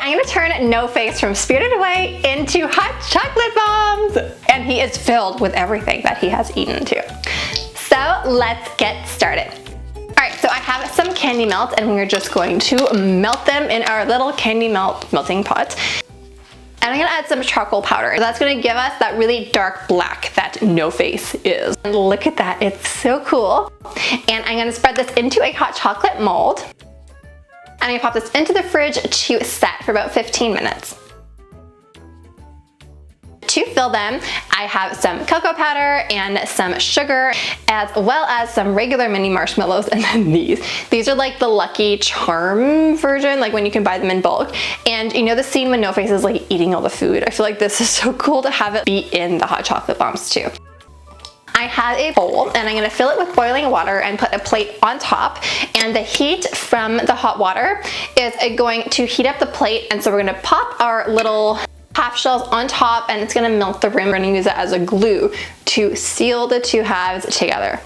I'm gonna turn No Face from Spirited Away into hot chocolate bombs. And he is filled with everything that he has eaten too. So let's get started. Alright, so I have some candy melt and we're just going to melt them in our little candy melting pot. And I'm gonna add some charcoal powder. That's gonna give us that really dark black that No Face is. And look at that, it's so cool. And I'm gonna spread this into a hot chocolate mold. I'm gonna pop this into the fridge to set for about 15 minutes. To fill them, I have some cocoa powder and some sugar, as well as some regular mini marshmallows, and then these are like the Lucky Charm version, like when you can buy them in bulk. And you know the scene when No Face is like eating all the food? I feel like this is so cool to have it be in the hot chocolate bombs too. I have a bowl and I'm gonna fill it with boiling water and put a plate on top, and the heat from the hot water is going to heat up the plate, and so we're gonna pop our little half shells on top and it's gonna melt the rim. We're gonna use it as a glue to seal the two halves together.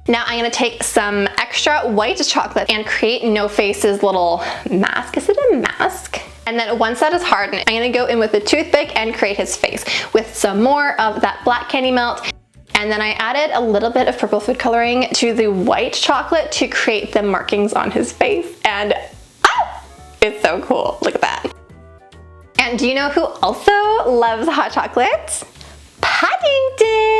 Now I'm gonna take some extra white chocolate and create No Face's little mask. Is it a mask? And then once that is hardened, I'm gonna go in with a toothpick and create his face with some more of that black candy melt. And then I added a little bit of purple food coloring to the white chocolate to create the markings on his face. And it's so cool, look at that. And do you know who also loves hot chocolate? Paddington!